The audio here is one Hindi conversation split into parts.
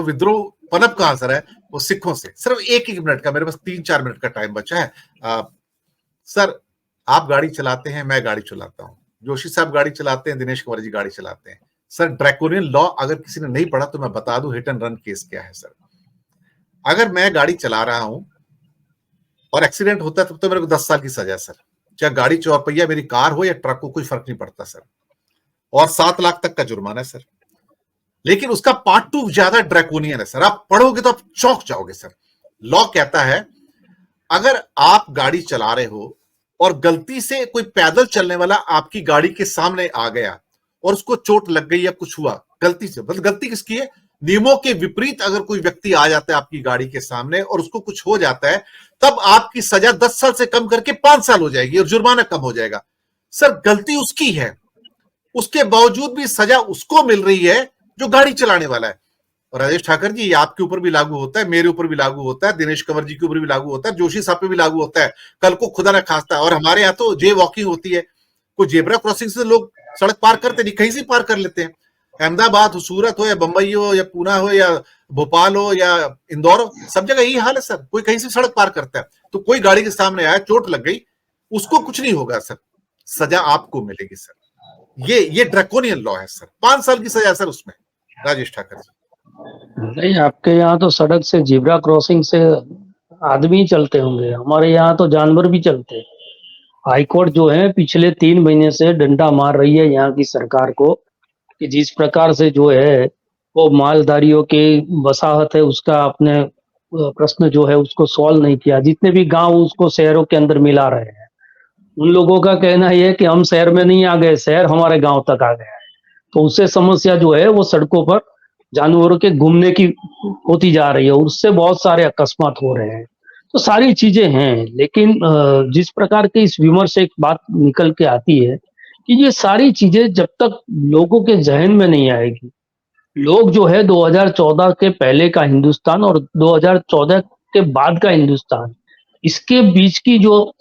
विद्रोह पनप कहां सर है? वो सिखों से। सिर्फ एक मिनट का, मेरे पास 3-4 मिनट का टाइम बचा है। सर, आप गाड़ी चलाते हैं, मैं गाड़ी चलाता हूं, जोशी साहब गाड़ी चलाते हैं, दिनेश कुमार जी गाड़ी चलाते हैं। सर, ड्रैकोनियन लॉ अगर किसी ने नहीं पढ़ा तो मैं बता दूं, हिट एंड रन केस क्या है सर। अगर मैं गाड़ी चला रहा हूं और एक्सीडेंट होता है तब तो मेरे को 10 साल की सजा है सर। चाहे गाड़ी चौपहिया मेरी कार हो या ट्रक हो, कोई फर्क नहीं पड़ता सर। और 7 लाख तक का जुर्माना है सर। लेकिन उसका पार्ट 2 ज्यादा ड्रैकोनियन है सर। आप पढ़ोगे तो आप चौंक जाओगे सर। लॉ कहता है, अगर आप गाड़ी चला रहे हो और गलती से कोई पैदल चलने वाला आपकी गाड़ी के सामने आ गया और उसको चोट लग गई या कुछ हुआ गलती से, मतलब गलती किसकी है? नियमों के विपरीत अगर कोई व्यक्ति आ जाता है आपकी गाड़ी के सामने और उसको कुछ हो जाता है, तब आपकी सजा 10 साल से कम करके 5 साल हो जाएगी और जुर्माना कम हो जाएगा। सर, गलती उसकी है, उसके बावजूद भी सजा उसको मिल रही है जो गाड़ी चलाने वाला है। और राजेश ठाकर जी, ये आपके ऊपर भी लागू होता है, मेरे ऊपर भी लागू होता है, दिनेश कंवर जी के ऊपर भी लागू होता है, जोशी साहब पे भी लागू होता है। कल को खुदा ना खास्ता, और हमारे यहाँ तो जे वॉकिंग होती है, कोई जेब्रा क्रॉसिंग से लोग सड़क पार करते नहीं, कहीं से पार कर लेते हैं। अहमदाबाद हो, सूरत हो या बंबई हो या पूना हो या भोपाल हो या इंदौर हो, सब जगह यही हाल है सर। कोई कहीं से सड़क पार करता है, तो कोई गाड़ी के सामने आया, चोट लग गई, उसको कुछ नहीं होगा सर, सजा आपको मिलेगी सर। ये ड्रैकोनियन लॉ है सर। 5 साल की सजा सर उसमें। राजेश ठाकर जी। नहीं, आपके यहाँ तो सड़क से जीब्रा क्रॉसिंग से आदमी चलते होंगे, हमारे यहाँ तो जानवर भी चलते हैं। हाईकोर्ट जो है पिछले 3 महीने से डंडा मार रही है यहाँ की सरकार को कि जिस प्रकार से जो है वो मालधारियों के वसाहत है उसका अपने प्रश्न जो है उसको सॉल्व नहीं किया। जितने भी गांव उसको शहरों के अंदर मिला रहे हैं। उन लोगों का कहना यह है कि हम शहर में नहीं आ गए, शहर हमारे गांव तक आ गया है। तो उससे समस्या जो है वो सड़कों पर जानवरों के घूमने की होती जा रही है और उससे बहुत सारे अकस्मात हो रहे हैं। तो सारी चीजें हैं, लेकिन जिस प्रकार की इस विमर्श से एक बात निकल के आती है कि ये सारी चीजें जब तक लोगों के जहन में नहीं आएगी, लोग जो है 2014 के पहले का हिंदुस्तान और 2014 के बाद का हिंदुस्तान, इसके बीच की जो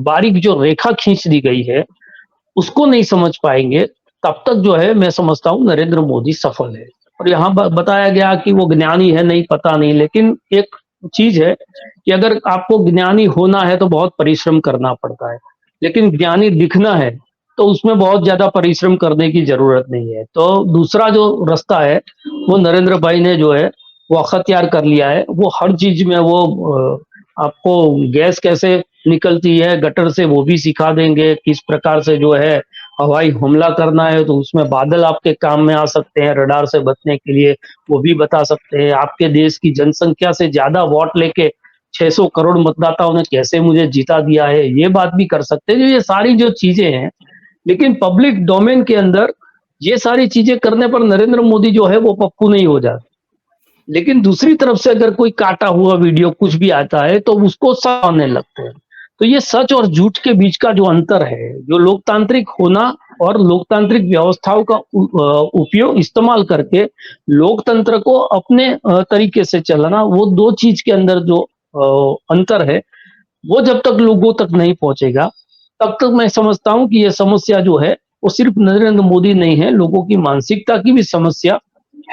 बारीक जो रेखा खींच दी गई है उसको नहीं समझ पाएंगे, तब तक जो है मैं समझता हूँ नरेंद्र मोदी सफल है। और यहाँ बताया गया कि वो ज्ञानी है, नहीं पता नहीं, लेकिन एक चीज है कि अगर आपको ज्ञानी होना है तो बहुत परिश्रम करना पड़ता है, लेकिन ज्ञानी दिखना है तो उसमें बहुत ज्यादा परिश्रम करने की जरूरत नहीं है। तो दूसरा जो रास्ता है वो नरेंद्र भाई ने जो है वो अख्तियार कर लिया है। वो हर चीज में वो आपको गैस कैसे निकलती है गटर से वो भी सिखा देंगे, किस प्रकार से जो है हवाई हमला करना है तो उसमें बादल आपके काम में आ सकते हैं रडार से बचने के लिए, वो भी बता सकते हैं। आपके देश की जनसंख्या से ज्यादा वोट लेके 600 करोड़ मतदाताओं ने कैसे मुझे जीता दिया है, ये बात भी कर सकते हैं। ये सारी जो चीजें हैं, लेकिन पब्लिक डोमेन के अंदर ये सारी चीजें करने पर नरेंद्र मोदी जो है वो पप्पू नहीं हो जाते। लेकिन दूसरी तरफ से अगर कोई काटा हुआ वीडियो कुछ भी आता है तो उसको सामने लगते हैं। तो ये सच और झूठ के बीच का जो अंतर है, जो लोकतांत्रिक होना और लोकतांत्रिक व्यवस्थाओं का उपयोग इस्तेमाल करके लोकतंत्र को अपने तरीके से चलाना, वो दो चीज के अंदर जो अंतर है वो जब तक लोगों तक नहीं पहुंचेगा तब तक मैं समझता हूं कि ये समस्या जो है वो सिर्फ नरेंद्र मोदी नहीं है, लोगों की मानसिकता की भी समस्या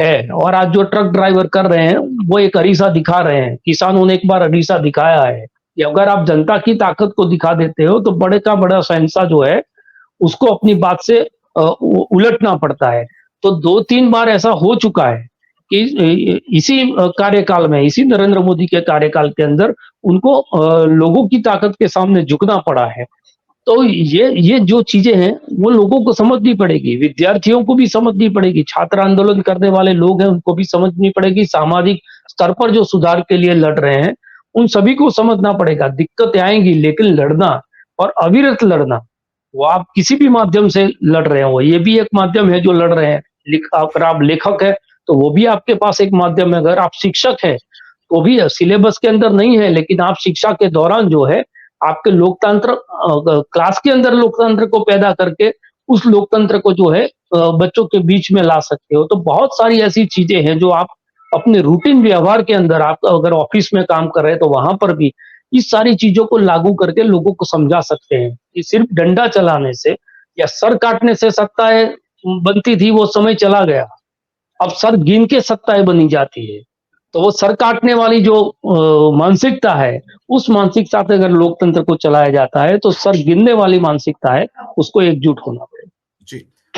है। और आज जो ट्रक ड्राइवर कर रहे हैं वो एक अरीसा दिखा रहे हैं। किसानों ने एक बार अरीसा दिखाया है कि अगर आप जनता की ताकत को दिखा देते हो तो बड़े का बड़ा शहंशाह जो है उसको अपनी बात से उलटना पड़ता है। तो 2-3 बार ऐसा हो चुका है कि इसी कार्यकाल में, इसी नरेंद्र मोदी के कार्यकाल के अंदर उनको लोगों की ताकत के सामने झुकना पड़ा है। तो ये जो चीजें हैं वो लोगों को समझनी पड़ेगी, विद्यार्थियों को भी समझनी पड़ेगी, छात्र आंदोलन करने वाले लोग हैं उनको भी समझनी पड़ेगी, सामाजिक स्तर पर जो सुधार के लिए लड़ रहे हैं उन सभी को समझना पड़ेगा। दिक्कतें आएंगी लेकिन लड़ना और अविरत लड़ना, वो आप किसी भी माध्यम से लड़ रहे हो, ये भी एक माध्यम है जो लड़ रहे हैं। अगर आप लेखक है तो वो भी आपके पास एक माध्यम है, अगर आप शिक्षक है तो भी सिलेबस के अंदर नहीं है, लेकिन आप शिक्षा के दौरान जो है आपके लोकतंत्र क्लास के अंदर लोकतंत्र को पैदा करके उस लोकतंत्र को जो है बच्चों के बीच में ला सकते हो। तो बहुत सारी ऐसी चीजें हैं जो आप अपने रूटीन व्यवहार के अंदर, आप अगर ऑफिस में काम कर रहे हैं तो वहां पर भी इस सारी चीजों को लागू करके लोगों को समझा सकते हैं कि सिर्फ डंडा चलाने से या सर काटने से सत्ता बनती थी, वो समय चला गया। अब सर गिन के सत्ताएं बनी जाती है, तो वो सर काटने वाली जो मानसिकता है, उस मानसिकता से अगर लोकतंत्र को चलाया जाता है तो सर गिनने वाली मानसिकता है, उसको एकजुट होना